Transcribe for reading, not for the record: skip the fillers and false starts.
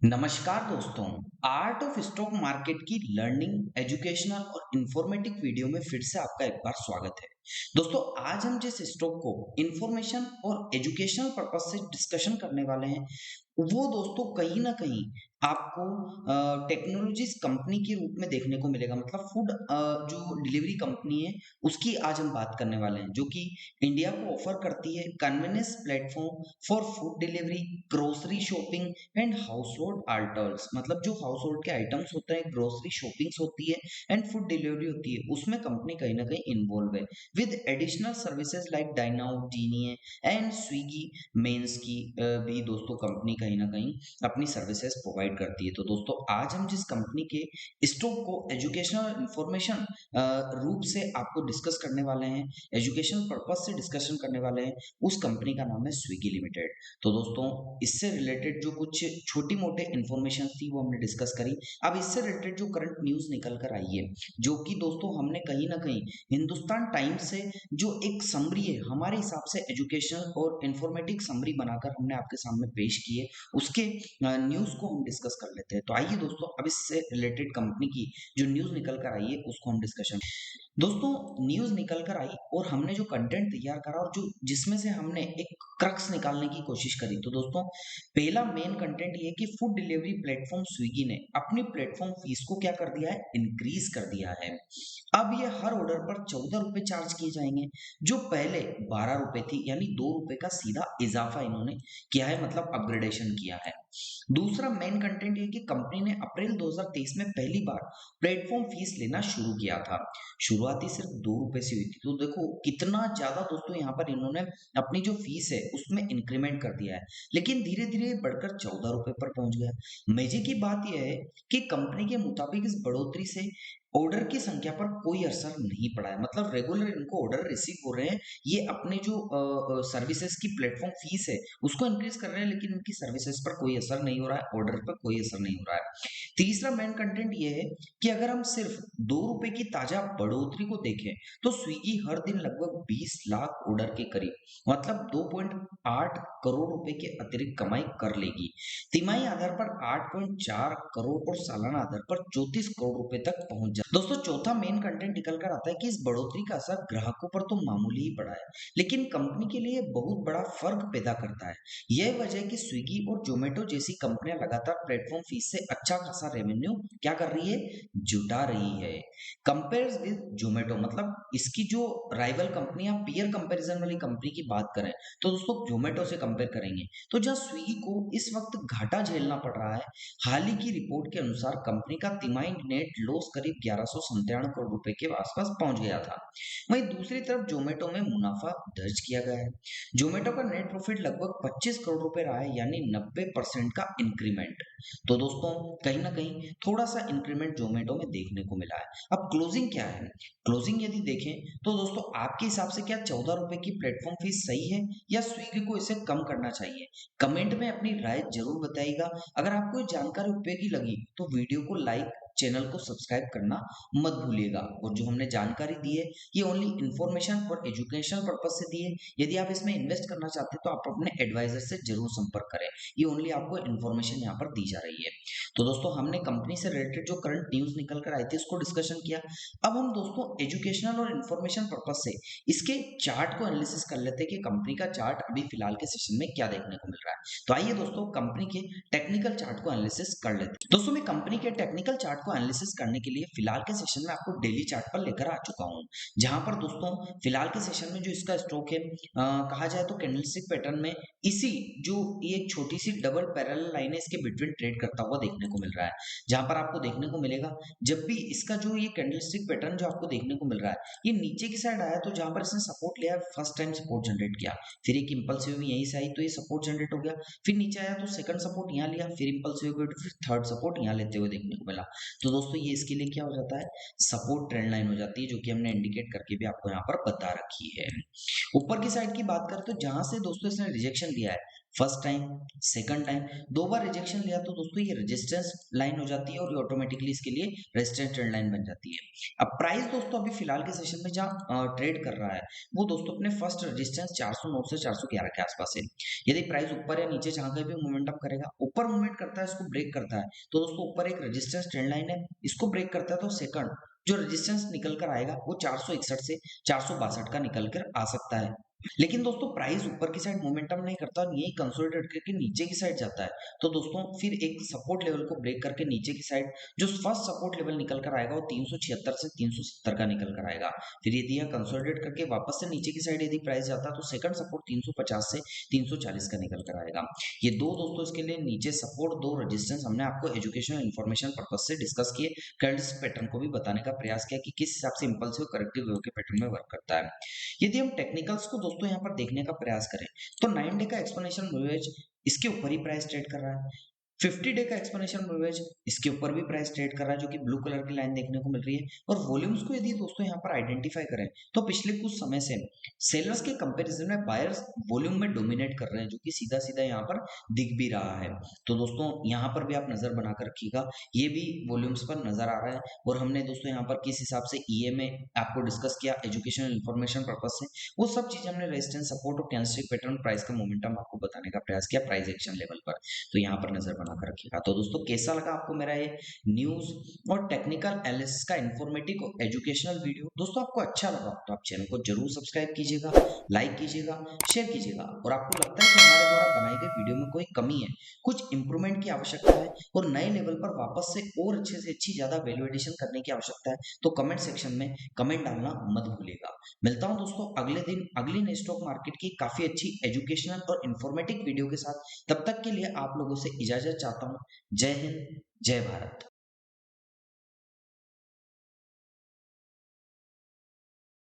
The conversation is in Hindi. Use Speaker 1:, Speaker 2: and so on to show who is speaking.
Speaker 1: नमस्कार दोस्तों। आर्ट ऑफ स्टॉक मार्केट की लर्निंग एजुकेशनल और इंफॉर्मेटिव वीडियो में फिर से आपका एक बार स्वागत है। दोस्तों, आज हम जिस स्टॉक को इंफॉर्मेशन और एजुकेशनल पर्पस से डिस्कशन करने वाले हैं वो दोस्तों कहीं ना कहीं आपको टेक्नोलॉजीज कंपनी के रूप में देखने को मिलेगा। मतलब फूड जो डिलीवरी कंपनी है उसकी आज हम बात करने वाले हैं, जो कि इंडिया को ऑफर करती है convenience platform for food delivery, grocery shopping and house hold articles. मतलब जो हाउस होल्ड के आइटम्स होते हैं, ग्रोसरी शॉपिंग्स होती है एंड फूड डिलीवरी होती है, उसमें कंपनी कहीं ना कहीं इन्वॉल्व है with additional services like Dineout, Genie and Swiggy मेंस की भी दोस्तों कंपनी कहीं ना कहीं अपनी सर्विसेज प्रोवाइड करती है। तो दोस्तों, आज हम जिस कंपनी के स्टॉक को एजुकेशनल इंफॉर्मेशन रूप से आपको डिस्कस करने वाले हैं, एजुकेशनल पर्पज से डिस्कशन करने वाले हैं, उस कंपनी का नाम है स्विगी लिमिटेड। तो दोस्तों, इससे रिलेटेड जो कुछ छोटी मोटे इंफॉर्मेशन थी वो हमने डिस्कस करी। अब इससे रिलेटेड जो करंट न्यूज निकल कर आई है, जो कि दोस्तों हमने कहीं ना कहीं हिंदुस्तान टाइम्स से जो एक समरी है हमारे हिसाब से एजुकेशनल और इंफॉर्मेटिव समरी बनाकर हमने आपके सामने पेश की है, उसके न्यूज को हम डिस्कस कर लेते हैं। तो आइए दोस्तों, अब इससे रिलेटेड कंपनी की जो न्यूज निकल कर आई है उसको हम डिस्कशन। दोस्तों, न्यूज़ निकल कर आई और हमने जो कंटेंट तैयार करा और जो जिसमें से हमने एक क्रक्स निकालने की कोशिश करी। तो दोस्तों, पहला मेन कंटेंट ये है कि फूड डिलीवरी प्लेटफॉर्म स्विगी ने अपनी प्लेटफॉर्म फीस को क्या कर दिया है, इंक्रीज कर दिया है। अब ये हर ऑर्डर पर 14 रुपए चार्ज किए जाएंगे, जो पहले 12 रुपए थी, यानी 2 रुपए का सीधा इजाफा इन्होंने किया है, मतलब अपग्रेडेशन किया है। दूसरा मेन कंटेंट ये कि कंपनी ने अप्रैल 2023 में पहली बार प्लेटफॉर्म फीस लेना शुरू किया था। शुरुआती सिर्फ 2 रुपए से हुई थी। तो देखो कितना ज्यादा दोस्तों यहाँ पर इन्होंने अपनी जो फीस है उसमें इंक्रीमेंट कर दिया है, लेकिन धीरे धीरे बढ़कर 14 रुपए पर पहुंच गया। मजे की बात यह है कि कंपनी के मुताबिक इस बढ़ोतरी से ऑर्डर की संख्या पर कोई असर नहीं पड़ा है। मतलब रेगुलर इनको ऑर्डर रिसीव हो रहे हैं, ये अपने जो सर्विसेज की प्लेटफॉर्म फीस है उसको इंक्रीज कर रहे हैं, लेकिन इनकी सर्विसेज पर कोई असर नहीं हो रहा है, ऑर्डर पर कोई असर नहीं हो रहा है। तीसरा मेन कंटेंट ये है कि अगर हम सिर्फ 2 रुपए की ताजा बढ़ोतरी को देखें, तो स्विगी हर दिन लगभग 20 लाख ऑर्डर के करीब, मतलब 2.8 करोड़ रुपए के अतिरिक्त कमाई कर लेगी। तिमाही आधार पर 8.4 करोड़ और सालाना आधार पर 34 करोड़ रुपए तक पहुंच जाए। दोस्तों, चौथा मेन कंटेंट निकल कर आता है कि इस बढ़ोतरी का असर ग्राहकों पर तो मामूली ही पड़ा है, लेकिन कंपनी के लिए बहुत बड़ा फर्क पैदा करता है। यह वजह है कि स्विगी और जोमेटो जैसी कंपनियां लगातार प्लेटफॉर्म फीस से अच्छा खासा रेवेन्यू क्या कर रही है, जुटा रही है। कंपेयर विद जोमेटो, मतलब इसकी जो राइवल कंपनी या पीयर कंपैरिजन वाली कंपनी की बात करें, तो दोस्तों जोमेटो से कंपेयर करेंगे तो जहां स्विगी को इस वक्त घाटा झेलना पड़ रहा है, हाल ही की रिपोर्ट के अनुसार कंपनी का तिमाही नेट लॉस करीब 1197 करोड़ रुपए के आसपास पहुंच गया था। वहीं दूसरी तरफ जोमेटो में मुनाफा दर्ज किया गया है। जोमेटो का नेट प्रॉफिट लगभग 25 करोड़ रुपए रहा है, यानी 90% का इंक्रीमेंट। तो दोस्तों, कहीं ना कहीं थोड़ा सा इंक्रीमेंट जोमेटो में देखने को मिला है। अब क्लोजिंग क्या है, क्लोजिंग यदि देखें तो दोस्तों आपके हिसाब से क्या 14 रुपए की प्लेटफॉर्म फीस सही है या स्विगी को इसे कम करना चाहिए? कमेंट में अपनी राय जरूर बताइएगा। अगर आपको ये जानकारी उपयोगी लगी तो वीडियो को लाइक, चैनल को सब्सक्राइब करना मत भूलिएगा। और जो हमने जानकारी दी है ये ओनली इंफॉर्मेशन और एजुकेशनल पर्पज से दी है। यदि आप इसमें इन्वेस्ट करना चाहते हैं तो आप अपने एडवाइजर से जरूर संपर्क करें। ये ओनली आपको इन्फॉर्मेशन यहाँ पर दी जा रही है। तो दोस्तों, हमने कंपनी से रिलेटेड जो करंट न्यूज निकल कर आई थी उसको डिस्कशन किया। अब हम दोस्तों एजुकेशनल और इन्फॉर्मेशन पर्पज से इसके चार्ट को एनालिसिस कर लेते हैं कि कंपनी का चार्ट अभी फिलहाल के सेशन में क्या देखने को मिल रहा है। तो आइए दोस्तों कंपनी के टेक्निकल चार्ट को एनालिसिस कर लेते हैं। दोस्तों, मैं कंपनी के टेक्निकल चार्ट को एनालिसिस करने के लिए फिलहाल के सेशन में आपको डेली चार्ट पर लेकर आ चुका हूं, जहां पर दोस्तों फिलहाल के सेशन में जो इसका स्टॉक है कहा जाए तो कैंडलस्टिक पैटर्न में इसी जो ये छोटी सी डबल पैरेलल लाइन है इसके बिटवीन ट्रेड करता हुआ देखने को मिल रहा है। जहां पर आपको देखने को मिलेगा जब भी इसका जो ये कैंडलस्टिक पैटर्न जो आपको देखने को मिल रहा है ये नीचे की साइड आया, तो जहां पर इसने सपोर्ट लिया, फर्स्ट टाइम सपोर्ट जनरेट किया, फिर एक इंपल्सिव भी यहीं से आई तो ये सपोर्ट जनरेट हो गया, फिर नीचे आया तो सेकंड सपोर्ट यहाँ लिया, फिर इंपल्सिव हो गया, तो फिर थर्ड सपोर्ट यहाँ लेते हुए देखने को मिला। तो दोस्तों ये इसके लिए क्या हो जाता है, सपोर्ट ट्रेंड लाइन हो जाती है, जो कि हमने इंडिकेट करके भी आपको यहाँ पर बता रखी है। ऊपर की साइड की बात करें तो जहां से दोस्तों इसने रिजेक्शन दिया है फर्स्ट टाइम, सेकंड टाइम, 2 बार रिजेक्शन लिया तो दोस्तों ये रेजिस्टेंस लाइन हो जाती है और ये ऑटोमेटिकली इसके लिए रेजिस्टेंस ट्रेंड लाइन बन जाती है। अब प्राइस दोस्तों अभी फिलहाल के सेशन में जहाँ ट्रेड कर रहा है वो दोस्तों अपने फर्स्ट रेजिस्टेंस 409 से 411 के आसपास है। यदि प्राइस ऊपर या नीचे जहाँ कहीं भी मोमेंटम करेगा, ऊपर मूवमेंट करता है, इसको ब्रेक करता है तो दोस्तों ऊपर एक रेजिस्टेंस ट्रेंड लाइन है, इसको ब्रेक करता है तो सेकंड जो रेजिस्टेंस निकल कर आएगा वो 461 से 462 का निकल कर आ सकता है। लेकिन दोस्तों प्राइस ऊपर की साइड मोमेंटम नहीं करता और यही कंसोलिडेट करके नीचे की साइड जाता है तो दोस्तों फिर एक सपोर्ट लेवल को ब्रेक करके नीचे की साइड जो फर्स्ट सपोर्ट लेवल निकल कर आएगा वो 376 से 370 का निकल कर आएगा। फिर यदि यह कंसोलिडेट करके वापस से नीचे की साइड यदि प्राइस जाता है तो सेकंड सपोर्ट 350 से 340 का निकल कर आएगा। ये दो दोस्तों इसके लिए नीचे सपोर्ट, दो रेजिस्टेंस हमने आपको एजुकेशनल इन्फॉर्मेशन पर्पज से डिस्कस किए, करंट पैटर्न को भी बताने का प्रयास किया कि किस हिसाब से इंपल्सिव करेक्टिव वेव के पैटर्न में वर्क करता है। यदि हम टेक्निकल्स को दोस्तों यहाँ पर देखने का प्रयास करें तो 9 डे का एक्सपोनेंशियल मूवेज इसके ऊपर ही प्राइस ट्रेड कर रहा है। 50 डे का एक्सपोनेंशियल मूवेज इसके ऊपर भी प्राइस ट्रेड कर रहा है जो कि ब्लू कलर की लाइन देखने को मिल रही है। और वॉल्यूम्स को यदि दोस्तों यहाँ पर आइडेंटिफाई करें तो पिछले कुछ समय से सेलर्स के कंपैरिजन में बायर्स वॉल्यूम में डोमिनेट कर रहे हैं जो कि सीधा सीधा यहाँ पर दिख भी रहा है। तो दोस्तों यहाँ पर भी आप नजर बनाकर रखिएगा, ये भी वॉल्यूम्स पर नजर आ रहा है। और हमने दोस्तों यहाँ पर किस हिसाब से ईएमए आपको डिस्कस किया एजुकेशनल इन्फॉर्मेशन पर्पज से, वो सब चीज हमने रेजिस्टेंस, सपोर्ट और कैंडलस्टिक पैटर्न, प्राइस का मोमेंटम आपको बताने का प्रयास किया प्राइस एक्शन लेवल पर। तो यहाँ पर नजर बनाकर रखिएगा। तो दोस्तों कैसा लगा आपको मेरा ये न्यूज और टेक्निकल एनालिसिस का इन्फॉर्मेटिव और एजुकेशनल वीडियो? दोस्तों आपको अच्छा लगा तो आप चैनल को जरूर सब्सक्राइब कीजिएगा, लाइक कीजिएगा, शेयर कीजिएगा। और आपको लगता है कि हमारे द्वारा बनाई गई वीडियो में कोई कमी है, कुछ इंप्रूवमेंट की आवश्यकता है और नए लेवल पर वापस से और अच्छे से अच्छी ज्यादा वैल्यू एडिशन करने की आवश्यकता है तो कमेंट सेक्शन में कमेंट डालना मत भूलिएगा। मिलता हूं दोस्तों अगले दिन अगली नई स्टॉक मार्केट की काफी अच्छी एजुकेशनल और इन्फॉर्मेटिव वीडियो के साथ। तब तक के लिए आप लोगों से इजाजत चाहता हूं। जय हिंद, जय भारत।